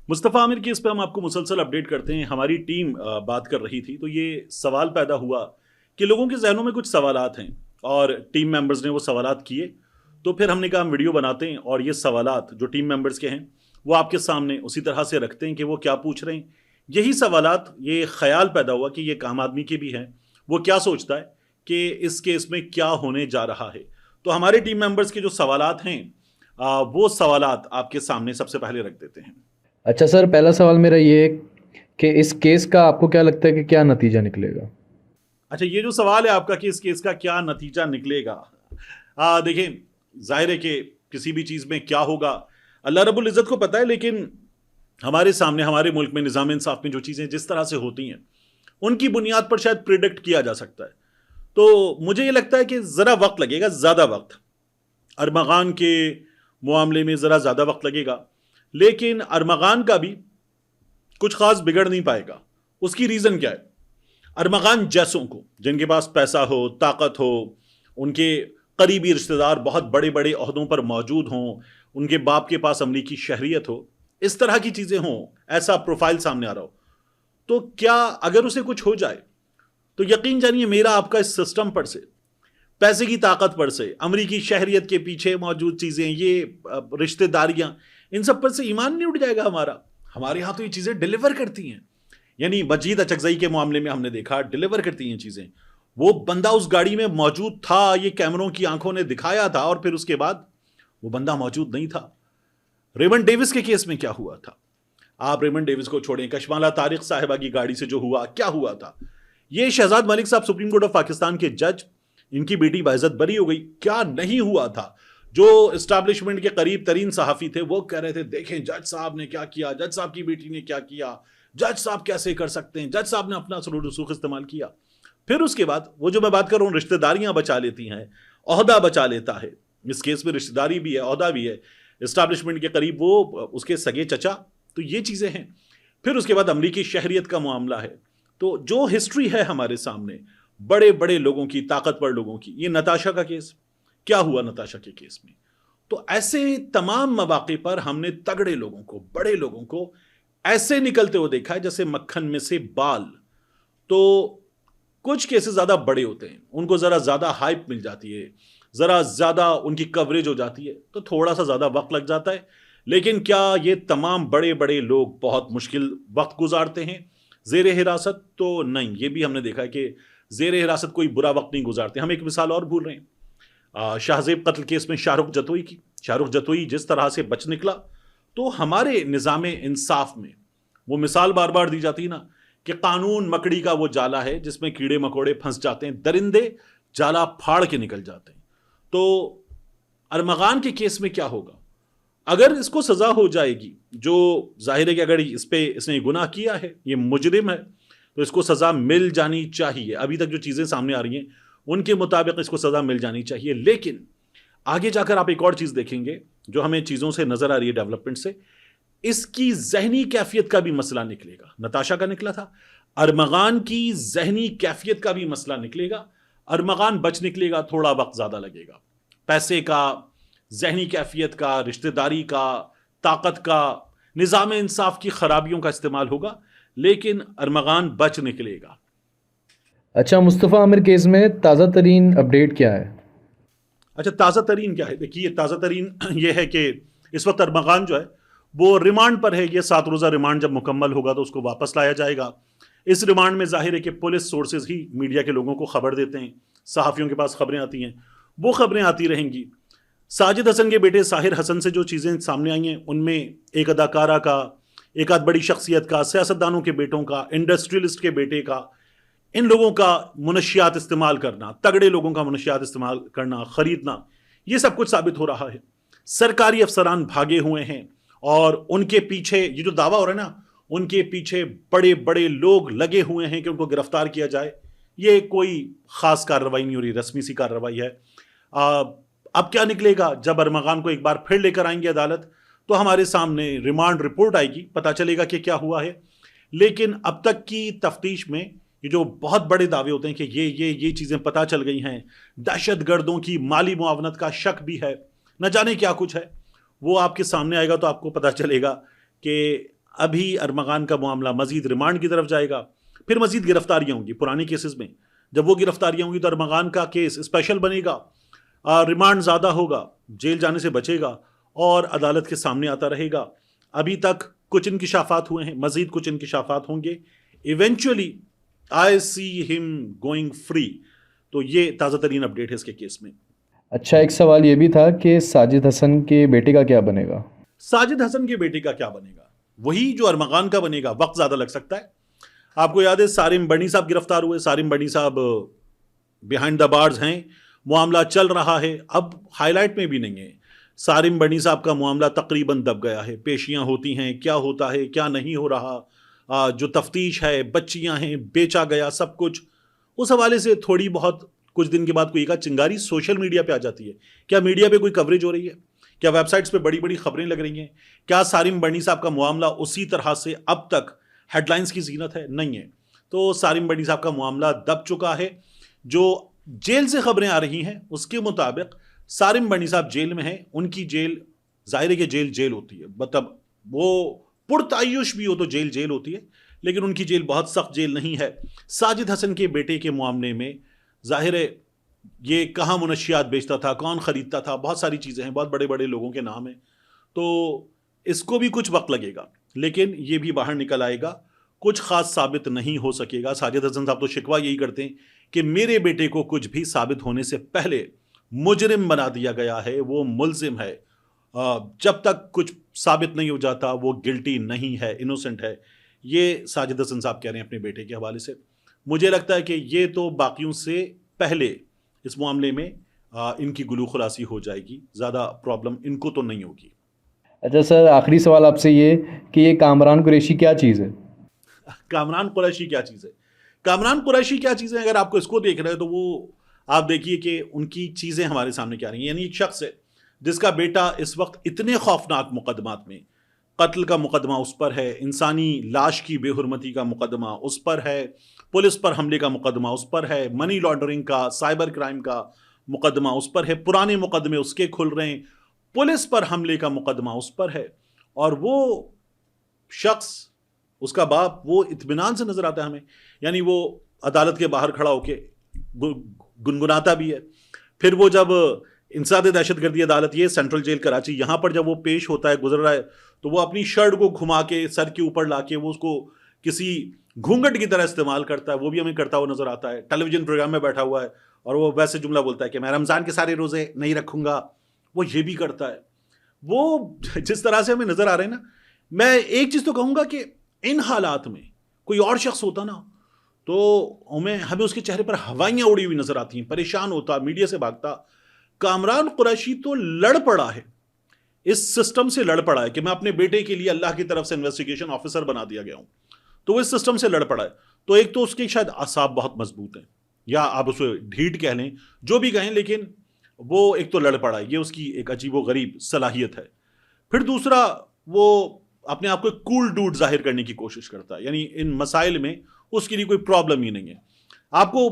Mustafa Aamir case पे हम आपको मुसलसल अपडेट करते हैं। हमारी टीम बात कर रही थी तो ये सवाल पैदा हुआ कि लोगों के जहनों में कुछ सवालात हैं और टीम मेंबर्स ने वो सवालात किए। तो फिर हमने कहा हम वीडियो बनाते हैं और ये सवालात जो टीम मेंबर्स के हैं वो आपके सामने उसी तरह से रखते हैं कि वो क्या पूछ रहे हैं। यही सवालात, ये ख्याल पैदा हुआ कि ये काम आदमी के भी हैं, वो क्या सोचता है कि इस केस में क्या होने जा रहा है। तो हमारे टीम मेंबर्स के जो सवालात हैं वो सवालात आपके सामने सबसे पहले रख देते हैं। अच्छा सर, पहला सवाल मेरा ये है कि इस केस का आपको क्या लगता है कि क्या नतीजा निकलेगा? अच्छा, ये जो सवाल है आपका कि इस केस का क्या नतीजा निकलेगा, देखिए, जाहिर है कि किसी भी चीज़ में क्या होगा अल्लाह रब्बुल इज़्ज़त को पता है, लेकिन हमारे सामने हमारे मुल्क में निज़ाम इंसाफ में जो चीज़ें जिस तरह से होती हैं उनकी बुनियाद पर शायद प्रिडिक्ट किया जा सकता है। तो मुझे ये लगता है कि ज़रा वक्त लगेगा, ज़्यादा वक्त अरमगान के मामले में ज़रा ज़्यादा वक्त लगेगा, लेकिन अरमगान का भी कुछ खास बिगड़ नहीं पाएगा। उसकी रीज़न क्या है? अरमगान जैसों को, जिनके पास पैसा हो, ताकत हो, उनके करीबी रिश्तेदार बहुत बड़े बड़े ओहदों पर मौजूद हों, उनके बाप के पास अमरीकी शहरियत हो, इस तरह की चीज़ें हों, ऐसा प्रोफाइल सामने आ रहा हो, तो क्या अगर उसे कुछ हो जाए तो यकीन जानिए मेरा आपका इस सिस्टम पर से, पैसे की ताकत पर से, अमरीकी शहरियत के पीछे मौजूद चीज़ें, ये रिश्तेदारियां, इन सब पर से ईमान नहीं उठ जाएगा हमारा। हमारे यहाँ तो ये चीज़ें डिलीवर करती हैं। यानी मजीद अचकजई के मामले में हमने देखा डिलीवर करती हैं चीज़ें। वो बंदा उस गाड़ी में मौजूद था, ये कैमरों की आंखों ने दिखाया था, और फिर उसके बाद वो बंदा मौजूद नहीं था। रेमंड डेविस के केस में क्या हुआ था? आप रेमंड डेविस को छोड़ें, कशमाला तारिक साहिबा की गाड़ी से जो हुआ, क्या हुआ था? ये शहजाद मलिक साहब सुप्रीम कोर्ट ऑफ पाकिस्तान के जज, इनकी बेटी बाइज्जत बरी हो गई, क्या नहीं हुआ था? जो इस्टेब्लिशमेंट के करीब तरीन सहाफी थे वो कह रहे थे देखें जज साहब ने क्या किया, जज साहब की बेटी ने क्या किया, जज साहब कैसे कर सकते हैं, जज साहब ने अपना सरूर रसूख इस्तेमाल किया। फिर उसके बाद वो जो मैं बात कर रहा हूँ, रिश्तेदारियां बचा लेती हैं, ओहदा बचा लेता है। इस केस में रिश्तेदारी भी है, ओहदा भी है, इस्टेब्लिशमेंट के करीब वो उसके सगे चचा, तो ये चीज़ें हैं। फिर उसके बाद अमरीकी शहरियत का मामला है। तो जो हिस्ट्री है हमारे सामने बड़े बड़े लोगों की, ताकतवर लोगों की, ये नताशा का केस, क्या हुआ नताशा के केस में? तो ऐसे तमाम मौके पर हमने तगड़े लोगों को, बड़े लोगों को ऐसे निकलते हुए देखा है जैसे मक्खन में से बाल। तो कुछ केसेस ज़्यादा बड़े होते हैं, उनको ज़रा ज़्यादा हाइप मिल जाती है, ज़रा ज़्यादा उनकी कवरेज हो जाती है, तो थोड़ा सा ज़्यादा वक्त लग जाता है। लेकिन क्या ये तमाम बड़े बड़े लोग बहुत मुश्किल वक्त गुजारते हैं ज़ेर हिरासत? तो नहीं, ये भी हमने देखा है कि ज़ेर हिरासत कोई बुरा वक्त नहीं गुजारते। हम एक मिसाल और भूल रहे हैं, शाहजेब कत्ल केस में शाहरुख जतोई की। शाहरुख जतोई जिस तरह से बच निकला, तो हमारे निज़ाम इंसाफ में वो मिसाल बार बार दी जाती है ना कि कानून मकड़ी का वो जाला है जिसमें कीड़े मकोड़े फंस जाते हैं, दरिंदे जाला फाड़ के निकल जाते हैं। तो अरमगान के केस में क्या होगा? अगर इसको सजा हो जाएगी, जो जाहिर है कि अगर इसने गुनाह किया है, ये मुजरिम है, तो इसको सजा मिल जानी चाहिए। अभी तक जो चीज़ें सामने आ रही हैं उनके मुताबिक इसको सजा मिल जानी चाहिए। लेकिन आगे जाकर आप एक और चीज़ देखेंगे जो हमें चीज़ों से नजर आ रही है, डेवलपमेंट से, इसकी जहनी कैफियत का भी मसला निकलेगा। नताशा का निकला था, अरमगान की जहनी कैफियत का भी मसला निकलेगा। अरमगान बच निकलेगा, थोड़ा वक्त ज़्यादा लगेगा। पैसे का, जहनी कैफियत का, रिश्तेदारी का, ताकत का, निज़ाम इंसाफ की खराबियों का इस्तेमाल होगा, लेकिन अरमगान बच निकलेगा। अच्छा, मुस्तफ़ा आमिर केस में ताज़ा तरीन अपडेट क्या है? अच्छा, ताज़ा तरीन क्या है? देखिए, ताज़ा तरीन ये है कि इस वक्त अरमगान जो है वो रिमांड पर है। ये 7 रोज़ा रिमांड जब मुकम्मल होगा तो उसको वापस लाया जाएगा। इस रिमांड में जाहिर है कि पुलिस सोर्सेज ही मीडिया के लोगों को खबर देते हैं, सहाफ़ियों के पास खबरें आती हैं, वो खबरें आती रहेंगी। साजिद हसन के बेटे साहिर हसन से जो चीज़ें सामने आई हैं उनमें एक अदाकारा का, एक आध बड़ी शख्सियत का, सियासतदानों के बेटों का, इंडस्ट्रियलिस्ट के बेटे का, इन लोगों का मुनशियात इस्तेमाल करना, तगड़े लोगों का मुनशियात इस्तेमाल करना, ख़रीदना, ये सब कुछ साबित हो रहा है। सरकारी अफसरान भागे हुए हैं और उनके पीछे ये जो दावा हो रहा है ना, उनके पीछे बड़े बड़े लोग लगे हुए हैं कि उनको गिरफ्तार किया जाए। ये कोई ख़ास कार्रवाई नहीं हो रही, रस्मी सी कार्रवाई है। अब क्या निकलेगा? जब अरमगान को एक बार फिर लेकर आएंगे अदालत, तो हमारे सामने रिमांड रिपोर्ट आएगी, पता चलेगा कि क्या हुआ है। लेकिन अब तक की तफ्तीश में ये जो बहुत बड़े दावे होते हैं कि ये चीज़ें पता चल गई हैं, दहशत गर्दों की माली मुआवनत का शक भी है, न जाने क्या कुछ है, वो आपके सामने आएगा तो आपको पता चलेगा कि ابھی ارمغان کا معاملہ مزید ریمانڈ کی طرف جائے گا, پھر مزید گرفتاریاں ہوں گی پرانے کیسز میں. جب وہ گرفتاریاں ہوں گی تو ارمغان کا کیس اسپیشل بنے گا, ریمانڈ زیادہ ہوگا, جیل جانے سے بچے گا اور عدالت کے سامنے آتا رہے گا. ابھی تک کچھ انکشافات ہوئے ہیں, مزید کچھ انکشافات ہوں گے. ایونچولی آئی سی ہم گوئنگ فری. تو یہ تازہ ترین اپڈیٹ ہے اس کے کیس میں. اچھا, ایک سوال یہ بھی تھا کہ ساجد حسن کے بیٹے کا کیا بنے گا؟ ساجد حسن کے بیٹے کا کیا بنے گا؟ وہی جو ارمغان کا بنے گا. وقت زیادہ لگ سکتا ہے. آپ کو یاد ہے سارم بنی صاحب گرفتار ہوئے, سارم بنی صاحب بیہائنڈ دا بارز ہیں, معاملہ چل رہا ہے, اب ہائی لائٹ میں بھی نہیں ہے. سارم بنی صاحب کا معاملہ تقریباً دب گیا ہے, پیشیاں ہوتی ہیں, کیا ہوتا ہے کیا نہیں ہو رہا, جو تفتیش ہے, بچیاں ہیں, بیچا گیا سب کچھ. اس حوالے سے تھوڑی بہت کچھ دن کے بعد کوئی کا چنگاری سوشل میڈیا پہ آ جاتی ہے. کیا میڈیا پہ کوئی کوریج ہو رہی ہے؟ کیا ویب سائٹس پہ بڑی بڑی خبریں لگ رہی ہیں؟ کیا سارم بنی صاحب کا معاملہ اسی طرح سے اب تک ہیڈ لائنز کی زینت ہے؟ نہیں ہے. تو سارم بنی صاحب کا معاملہ دب چکا ہے. جو جیل سے خبریں آ رہی ہیں اس کے مطابق سارم بنی صاحب جیل میں ہیں. ان کی جیل ظاہر ہے کہ جیل ہوتی ہے, مطلب وہ پرتعیش بھی ہو تو جیل ہوتی ہے, لیکن ان کی جیل بہت سخت جیل نہیں ہے. ساجد حسن کے بیٹے کے معاملے میں ظاہر ہے یہ کہاں منشیات بیچتا تھا, کون خریدتا تھا, بہت ساری چیزیں ہیں, بہت بڑے بڑے لوگوں کے نام ہیں. تو اس کو بھی کچھ وقت لگے گا, لیکن یہ بھی باہر نکل آئے گا. کچھ خاص ثابت نہیں ہو سکے گا. ساجد حسن صاحب تو شکوہ یہی کرتے ہیں کہ میرے بیٹے کو کچھ بھی ثابت ہونے سے پہلے مجرم بنا دیا گیا ہے, وہ ملزم ہے. جب تک کچھ ثابت نہیں ہو جاتا وہ گلٹی نہیں ہے, انوسنٹ ہے. یہ ساجد حسن صاحب کہہ رہے ہیں اپنے بیٹے کے حوالے سے. مجھے لگتا ہے کہ یہ تو باقیوں سے پہلے اس معاملے میں ان کی گلو خلاصی ہو جائے گی. زیادہ پرابلم ان کو تو نہیں ہوگی. اچھا سر, آخری سوال آپ سے یہ کہ یہ کامران قریشی کیا چیز ہے؟ کامران قریشی کیا چیز ہے؟ کامران قریشی کیا چیز ہے؟ اگر آپ کو اس کو دیکھ رہے ہیں تو وہ آپ دیکھیے کہ ان کی چیزیں ہمارے سامنے کیا رہی ہیں. یعنی ایک شخص ہے جس کا بیٹا اس وقت اتنے خوفناک مقدمات میں, قتل کا مقدمہ اس پر ہے, انسانی لاش کی بے حرمتی کا مقدمہ اس پر ہے, پولیس پر حملے کا مقدمہ اس پر ہے, منی لانڈرنگ کا, سائبر کرائم کا مقدمہ اس پر ہے, پرانے مقدمے اس کے کھل رہے ہیں, پولیس پر حملے کا مقدمہ اس پر ہے. اور وہ شخص, اس کا باپ, وہ اطمینان سے نظر آتا ہے ہمیں. یعنی وہ عدالت کے باہر کھڑا ہو کے گنگناتا بھی ہے. پھر وہ جب انسداد دہشت گردی عدالت, یہ سینٹرل جیل کراچی, یہاں پر جب وہ پیش ہوتا ہے, گزر رہا ہے, تو وہ اپنی شرٹ کو گھما کے سر کے اوپر لا کے وہ اس کو کسی گھونگٹ کی طرح استعمال کرتا ہے. وہ بھی ہمیں کرتا ہوا نظر آتا ہے. ٹیلی ویژن پروگرام میں بیٹھا ہوا ہے اور وہ ویسے جملہ بولتا ہے کہ میں رمضان کے سارے روزے نہیں رکھوں گا. وہ یہ بھی کرتا ہے. وہ جس طرح سے ہمیں نظر آ رہے ہیں نا, میں ایک چیز تو کہوں گا کہ ان حالات میں کوئی اور شخص ہوتا نا تو ہمیں اس کے چہرے پر ہوائیاں اڑی ہوئی نظر آتی ہیں, پریشان ہوتا, میڈیا سے بھاگتا. کامران قریشی تو لڑ پڑا ہے, اس سسٹم سے لڑ پڑا ہے کہ میں اپنے بیٹے کے لیے اللہ کی طرف سے انویسٹیگیشن آفیسر بنا دیا گیا ہوں. تو وہ اس سسٹم سے لڑ پڑا ہے. تو ایک تو اس کے شاید اعصاب بہت مضبوط ہیں, یا آپ اسے ڈھیٹ کہہ لیں, جو بھی کہیں, لیکن وہ ایک تو لڑ پڑا ہے, یہ اس کی ایک عجیب و غریب صلاحیت ہے. پھر دوسرا, وہ اپنے آپ کو ایک کول ڈوڈ ظاہر کرنے کی کوشش کرتا ہے. یعنی ان مسائل میں اس کے لیے کوئی پرابلم ہی نہیں ہے. آپ کو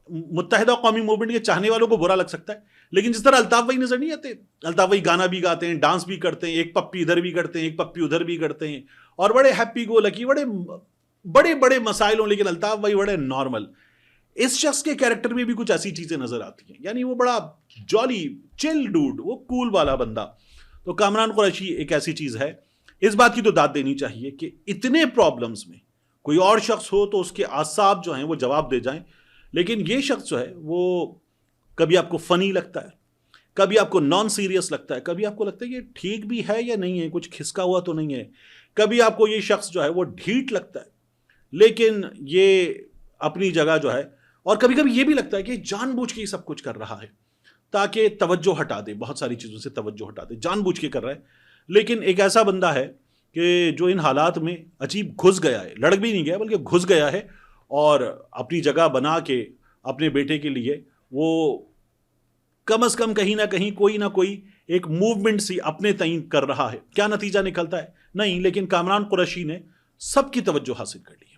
متحدہ قومی موومنٹ کے چاہنے والوں کو برا لگ سکتا ہے, لیکن جس طرح الطاف بھائی نظر نہیں آتے, الطاف بھائی گانا بھی گاتے ہیں, ڈانس بھی کرتے ہیں, ایک پپی ادھر بھی کرتے ہیں, ایک پپی ادھر بھی کرتے ہیں, اور بڑے ہیپی گو لکی, بڑے بڑے مسائل ہوں, لیکن الطاف بھائی بڑے نارمل. اس شخص کے کیریکٹر میں بھی کچھ ایسی چیزیں نظر آتی ہیں. یعنی وہ بڑا جالی چل ڈوڈ, وہ کول والا بندہ. تو کامران قریشی ایک ایسی چیز ہے, اس بات کی تو داد دینی چاہیے کہ اتنے پرابلمز میں کوئی اور شخص ہو تو اس کے اعصاب جو ہیں وہ جواب دے جائیں, لیکن یہ شخص جو ہے وہ کبھی آپ کو فنی لگتا ہے, کبھی آپ کو نان سیریس لگتا ہے, کبھی آپ کو لگتا ہے یہ ٹھیک بھی ہے یا نہیں ہے, کچھ کھسکا ہوا تو نہیں ہے, کبھی آپ کو یہ شخص جو ہے وہ ڈھیٹ لگتا ہے, لیکن یہ اپنی جگہ جو ہے, اور کبھی کبھی یہ بھی لگتا ہے کہ جان بوجھ کے یہ سب کچھ کر رہا ہے تاکہ توجہ ہٹا دے, بہت ساری چیزوں سے توجہ ہٹا دے, جان بوجھ کے کر رہا ہے. لیکن ایک ایسا بندہ ہے کہ جو ان حالات میں عجیب گھس گیا ہے, لڑک بھی نہیں گیا بلکہ گھس گیا ہے, اور اپنی جگہ بنا کے اپنے بیٹے کے لیے وہ کم از کم کہیں نہ کہیں کوئی نہ کوئی ایک موومنٹ سی اپنے تعین کر رہا ہے. کیا نتیجہ نکلتا ہے نہیں, لیکن کامران قریشی نے سب کی توجہ حاصل کر لی.